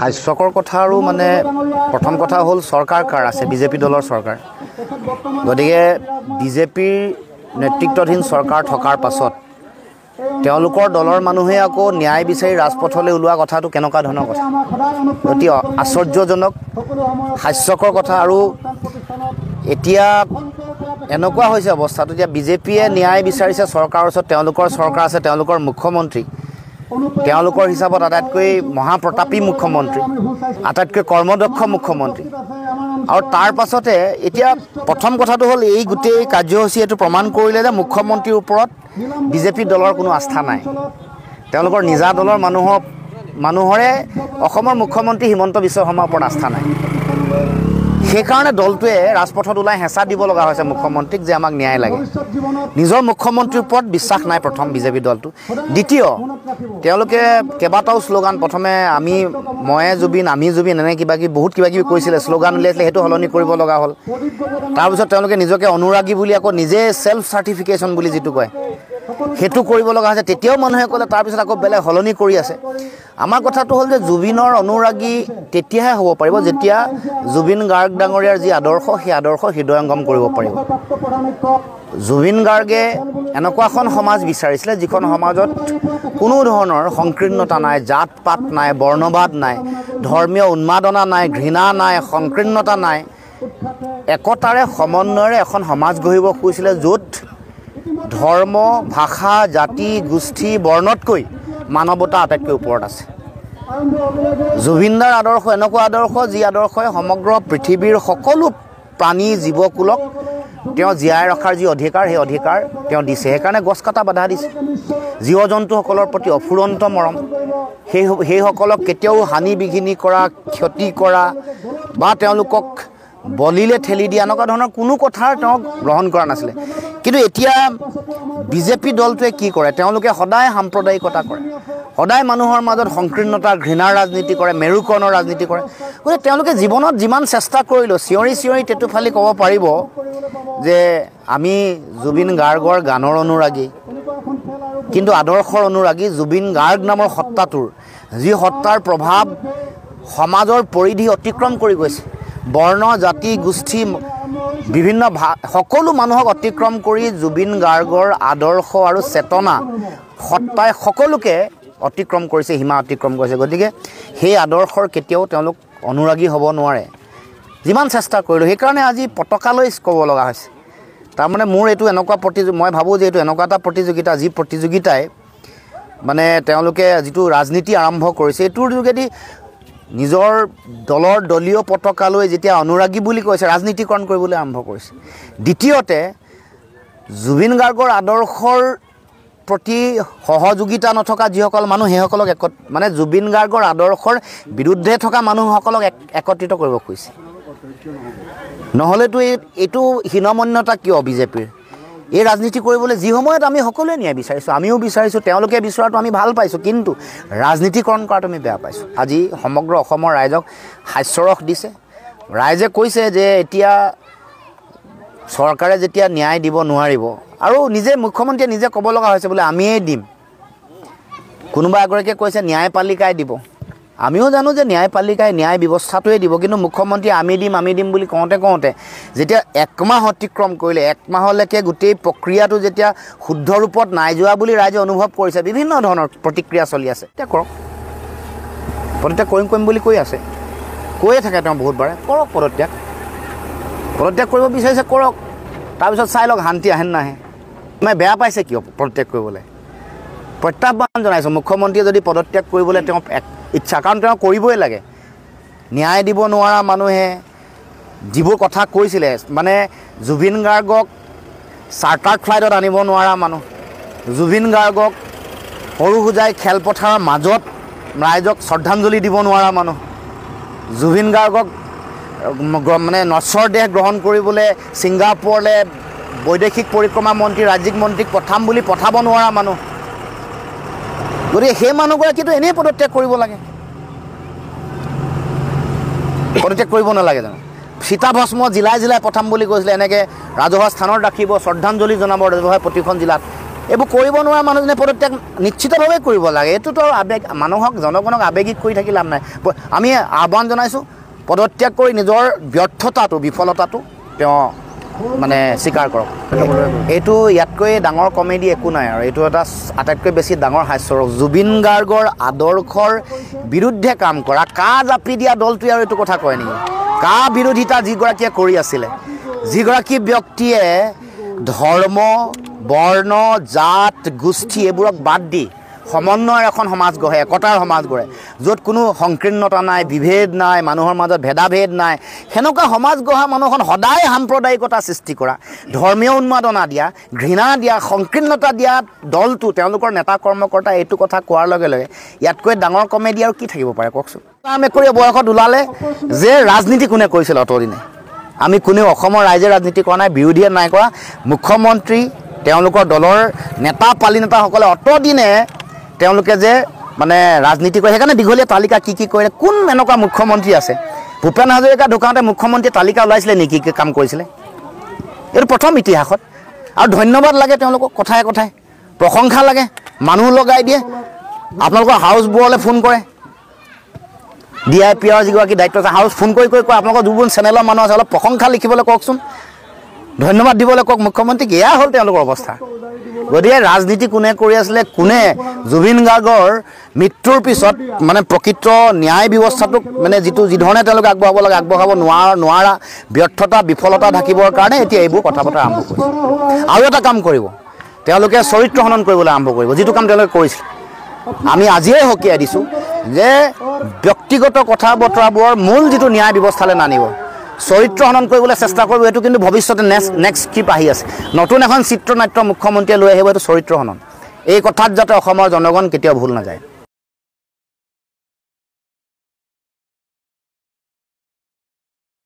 হাস্যকৰ কথা আৰু মানে প্ৰথম কথা হ'ল চৰকাৰ কাৰ আছে বিজেপি দলৰ চৰকাৰ গতিকে বিজেপিৰ নেতৃত্বাধীন চৰকাৰ থকাৰ পাছত তেওঁলোকৰ দলৰ মানুহে আকৌ ন্যায় বিচাৰি ৰাজপথলৈ ওলোৱা কথাটো কেনেকুৱা ধৰণৰ কথা অতি আশ্চৰ্যজনক হাস্যকৰ কথা আৰু এতিয়া এনেকুৱা হৈছে অৱস্থাটো যে বিজেপিয়ে ন্যায় বিচাৰিছে চৰকাৰৰ ওচৰত তেওঁলোকৰ চৰকাৰ আছে তেওঁলোকৰ মুখ্যমন্ত্ৰী তেওঁলোকৰ হিচাপত আটাইতকৈ মহাপ্ৰতাপী মুখ্যমন্ত্ৰী আটাইতকৈ কৰ্মদক্ষ মুখ্যমন্ত্ৰী আৰু তাৰ পাছতে এতিয়া প্ৰথম কথাটো হ'ল এই গোটেই কাৰ্যসূচী এইটো প্ৰমাণ কৰিলে যে মুখ্যমন্ত্ৰীৰ ওপৰত বিজেপি দলৰ কোনো আস্থা নাই তেওঁলোকৰ নিজা দলৰ মানুহৰে অসমৰ মুখ্যমন্ত্ৰী হিমন্ত বিশ্ব শৰ্মাৰ ওপৰত আস্থা নাই সেইকাৰণে দলটোৱে ৰাজপথত ওলাই হেঁচা দিব লগা হৈছে মুখ্যমন্ত্ৰীক যে আমাক ন্যায় লাগে নিজৰ মুখ্যমন্ত্ৰীৰ ওপৰত বিশ্বাস নাই প্ৰথম বিজেপি দলটো দ্বিতীয় তেওঁলোকে কেইবাটাও শ্লোগান প্ৰথমে ময়ে জুবিন আমি জুবিন এনে বহুত কিবা কিবি কৈছিলে শ্লোগান উলিয়াইছিলে সেইটো সলনি কৰিব লগা হ'ল তাৰপিছত তেওঁলোকে নিজকে অনুৰাগী বুলি আকৌ নিজে ছেল্ফ চাৰ্টিফিকেশ্যন বুলি যিটো কয় সেইটো কৰিব লগা হৈছে তেতিয়াও মানুহে ক'লে তাৰপিছত আকৌ বেলেগ সলনি কৰি আছে আমাৰ কথাটো হ'ল যে জুবিনৰ অনুৰাগী তেতিয়াহে হ'ব পাৰিব যেতিয়া জুবিন গাৰ্গ ডাঙৰীয়াৰ যি আদৰ্শ সেই আদৰ্শ হৃদয়ংগম কৰিব পাৰিব জুবিন গাৰ্গে এনেকুৱা এখন সমাজ বিচাৰিছিলে যিখন সমাজত কোনো ধৰণৰ সংকীৰ্ণতা নাই জাত পাত নাই বৰ্ণবাদ নাই ধৰ্মীয় উন্মাদনা নাই ঘৃণা নাই সংকীৰ্ণতা নাই একতাৰে সমন্বয়েৰে এখন সমাজ গঢ়িব খুজিছিলে য'ত ধৰ্ম ভাষা জাতি গোষ্ঠী বৰ্ণতকৈ মানৱতা আটাইতকৈ ওপৰত আছে জুবিনদাৰ আদৰ্শ এনেকুৱা আদৰ্শ যি আদৰ্শই সমগ্ৰ পৃথিৱীৰ সকলো প্ৰাণী জীৱকুলক তেওঁ জীয়াই ৰখাৰ যি অধিকাৰ সেই অধিকাৰ তেওঁ দিছে সেইকাৰণে গছ কটা বাধা দিছে জীৱ জন্তুসকলৰ প্ৰতি অফুৰন্ত মৰম সেইসকলক কেতিয়াও হানি বিঘিনি কৰা ক্ষতি কৰা বা তেওঁলোকক বলিলে ঠেলি দিয়া এনেকুৱা ধৰণৰ কোনো কথাৰ তেওঁক গ্ৰহণ কৰা নাছিলে কিন্তু এতিয়া বিজেপি দলটোৱে কি কৰে তেওঁলোকে সদায় সাম্প্ৰদায়িকতা কৰে সদায় মানুহৰ মাজত সংকীৰ্ণতা ঘৃণাৰ ৰাজনীতি কৰে মেৰুকৰণৰ ৰাজনীতি কৰে গতিকে তেওঁলোকে জীৱনত যিমান চেষ্টা কৰিলেও চিঞৰি চিঞৰি তেতুফালি ক'ব পাৰিব যে আমি জুবিন গাৰ্গৰ গানৰ অনুৰাগী কিন্তু আদৰ্শৰ অনুৰাগী জুবিন গাৰ্গ নামৰ সত্তাটোৰ যি সত্তাৰ প্ৰভাৱ সমাজৰ পৰিধি অতিক্ৰম কৰি গৈছে বৰ্ণ জাতি গোষ্ঠী বিভিন্ন সকলো মানুহক অতিক্ৰম কৰি জুবিন গাৰ্গৰ আদৰ্শ আৰু চেতনা সত্তাই সকলোকে অতিক্ৰম কৰিছে সীমা অতিক্ৰম কৰিছে গতিকে সেই আদৰ্শৰ কেতিয়াও তেওঁলোক অনুৰাগী হ'ব নোৱাৰে যিমান চেষ্টা কৰিলোঁ সেইকাৰণে আজি পতাকালৈ ক'ব লগা হৈছে তাৰমানে মোৰ এইটো এনেকুৱা মই ভাবোঁ যে এইটো এনেকুৱা এটা প্ৰতিযোগিতা যি প্ৰতিযোগিতাই মানে তেওঁলোকে যিটো ৰাজনীতি আৰম্ভ কৰিছে এইটোৰ যোগেদি নিজৰ দলৰ দলীয় পতাকালৈ যেতিয়া অনুৰাগী বুলি কৈছে ৰাজনীতিকৰণ কৰিবলৈ আৰম্ভ কৰিছে দ্বিতীয়তে জুবিন গাৰ্গৰ আদৰ্শৰ প্ৰতি সহযোগিতা নথকা যিসকল মানুহ সেইসকলক মানে জুবিন গাৰ্গৰ আদৰ্শৰ বিৰুদ্ধে থকা মানুহসকলক একত্ৰিত কৰিব খুজিছে নহ'লেতো এইটো হীনমন্যতা কিয় বিজেপিৰ এই ৰাজনীতি কৰিবলৈ যি সময়ত আমি সকলোৱে ন্যায় বিচাৰিছোঁ আমিও বিচাৰিছোঁ তেওঁলোকে বিচৰাটো আমি ভাল পাইছোঁ কিন্তু ৰাজনীতিকৰণ কৰাটো আমি বেয়া পাইছোঁ আজি সমগ্ৰ অসমৰ ৰাইজক হাস্যৰস দিছে ৰাইজে কৈছে যে এতিয়া চৰকাৰে যেতিয়া ন্যায় দিব নোৱাৰিব আৰু নিজে মুখ্যমন্ত্ৰীয়ে নিজে ক'ব লগা হৈছে বোলে আমিয়েই দিম কোনোবা এগৰাকীয়ে কৈছে ন্যায়পালিকাই দিব আমিও জানো যে ন্যায়পালিকাই ন্যায় ব্যৱস্থাটোৱে দিব কিন্তু মুখ্যমন্ত্ৰীয়ে আমি দিম বুলি কওঁতে যেতিয়া একমাহ অতিক্ৰম কৰিলে একমাহলৈকে গোটেই প্ৰক্ৰিয়াটো যেতিয়া শুদ্ধ ৰূপত নাই যোৱা বুলি ৰাইজে অনুভৱ কৰিছে বিভিন্ন ধৰণৰ প্ৰতিক্ৰিয়া চলি আছে এতিয়া কৰক পদত্যাগ কৰিম বুলি কৈ আছে কৈয়ে থাকে তেওঁ বহুতবাৰে কৰক পদত্যাগ কৰিব বিচাৰিছে কৰক তাৰপিছত চাই লওক শান্তি আহে নাহে মই বেয়া পাইছে কিয় পদত্যাগ কৰিবলৈ প্ৰত্যাহ্বান জনাইছোঁ মুখ্যমন্ত্ৰীয়ে যদি পদত্যাগ কৰিবলৈ তেওঁ ইচ্ছা কাৰণ তেওঁ কৰিবই লাগে ন্যায় দিব নোৱাৰা মানুহে যিবোৰ কথা কৈছিলে মানে জুবিন গাৰ্গক চাৰ্টাৰ ফ্লাইটত আনিব নোৱাৰা মানুহ জুবিন গাৰ্গক সৰু সুজাই খেলপথাৰৰ মাজত ৰাইজক শ্ৰদ্ধাঞ্জলি দিব নোৱাৰা মানুহ জুবিন গাৰ্গক মানে নশ্বৰ দেহ গ্ৰহণ কৰিবলৈ ছিংগাপুৰলৈ বৈদেশিক পৰিক্ৰমা মন্ত্ৰী ৰাজ্যিক মন্ত্ৰীক পঠাম বুলি পঠাব নোৱাৰা মানুহ গতিকে সেই মানুহগৰাকীটো এনেই পদত্যাগ কৰিব লাগে পদত্যাগ কৰিব নালাগে জানো চিতাভস্ম জিলাই পঠাম বুলি কৈছিলে এনেকৈ ৰাজহুৱা স্থানত ৰাখিব শ্ৰদ্ধাঞ্জলি জনাব ৰাজহুৱা প্ৰতিখন জিলাত এইবোৰ কৰিব নোৱাৰা মানুহজনে পদত্যাগ নিশ্চিতভাৱে কৰিব লাগে। এইটোতো আৱেগ, মানুহক জনগণক আৱেগিক কৰি থাকি লাভ নাই। আমি আহ্বান জনাইছোঁ, পদত্যাগ কৰি নিজৰ ব্যৰ্থতাটো বিফলতাটো তেওঁ মানে স্বীকাৰ কৰক। এইটো ইয়াতকৈ ডাঙৰ কমেডি একো নাই আৰু এইটো এটা আটাইতকৈ বেছি ডাঙৰ হাস্যৰস। জুবিন গাৰ্গৰ আদৰ্শৰ বিৰুদ্ধে কাম কৰা কা জাপি দিয়া দলটোৱে আৰু এইটো কথা কয় নেকি? কা বিৰোধিতা যিগৰাকীয়ে কৰি আছিলে, যিগৰাকী ব্যক্তিয়ে ধৰ্ম, বৰ্ণ, জাত, গোষ্ঠী এইবোৰক বাদ দি সমন্বয়ৰ এখন সমাজ গঢ়ে, একতাৰ সমাজ গঢ়ে, য'ত কোনো সংকীৰ্ণতা নাই, বিভেদ নাই, মানুহৰ মাজত ভেদাভেদ নাই, সেনেকুৱা সমাজ গঢ়া মানুহখন সদায় সাম্প্ৰদায়িকতা সৃষ্টি কৰা, ধৰ্মীয় উন্মাদনা দিয়া, ঘৃণা দিয়া, সংকীৰ্ণতা দিয়া দলটো, তেওঁলোকৰ নেতা কৰ্মকৰ্তা এইটো কথা কোৱাৰ লগে লগে ইয়াতকৈ ডাঙৰ কমেডি আৰু কি থাকিব পাৰে কওকচোন? মেকুৰীয়ে বয়সত ওলালে যে ৰাজনীতি কোনে কৰিছিল অতদিনে? আমি কোনেও অসমৰ ৰাইজে ৰাজনীতি কৰা নাই, বিৰোধীয়ে নাই কৰা। মুখ্যমন্ত্ৰী, তেওঁলোকৰ দলৰ নেতা পালি নেতাসকলে অতদিনে তেওঁলোকে যে মানে ৰাজনীতি কৰে, সেইকাৰণে দীঘলীয়া তালিকা কি কি কৰিলে, কোন এনেকুৱা মুখ্যমন্ত্ৰী আছে? ভূপেন হাজৰিকা ঢুকাওঁতে মুখ্যমন্ত্ৰীয়ে তালিকা ওলাইছিলে নেকি কি কাম কৰিছিলে? এইটো প্ৰথম ইতিহাসত। আৰু ধন্যবাদ লাগে তেওঁলোকক, কথাই কথাই প্ৰশংসা লাগে, মানুহ লগাই দিয়ে। আপোনালোকৰ হাউচবোৰলৈ ফোন কৰে, DIPৰ যিগৰাকী দায়িত্ব আছে হাউচ ফোন কৰি কয় আপোনালোকৰ যিবোৰ চেনেলৰ মানুহ আছে অলপ প্ৰশংসা লিখিবলৈ কওকচোন, ধন্যবাদ দিবলৈ কওক মুখ্যমন্ত্ৰীক। এয়া হ'ল তেওঁলোকৰ অৱস্থা। গতিকে ৰাজনীতি কোনে কৰি আছিলে, কোনে জুবিন গাৰ্গৰ মৃত্যুৰ পিছত মানে প্ৰকৃত ন্যায় ব্যৱস্থাটোক মানে যি ধৰণে তেওঁলোকে আগবঢ়াব লাগে আগবঢ়াব নোৱাৰা ব্যৰ্থতা বিফলতা ঢাকিবৰ কাৰণে এতিয়া এইবোৰ কথা বতৰা আৰম্ভ কৰিছে। আৰু এটা কাম কৰিব, তেওঁলোকে চৰিত্ৰ হনন কৰিবলৈ আৰম্ভ কৰিব, যিটো কাম তেওঁলোকে কৰিছিল। আমি আজিয়ে সকীয়াই দিছোঁ যে ব্যক্তিগত কথা বতৰাবোৰৰ মূল যিটো ন্যায় ব্যৱস্থালৈ নানিব, চৰিত্ৰ হনন কৰিবলৈ চেষ্টা কৰিব। এইটো কিন্তু ভৱিষ্যতে নেক্সট স্ক্ৰিপ্ট আহি আছে, নতুন এখন চিত্ৰনাট্য মুখ্যমন্ত্ৰীয়ে লৈ আহিব, এইটো চৰিত্ৰ হনন। এই কথাত যাতে অসমৰ জনগণ কেতিয়াও ভুল নাযায়।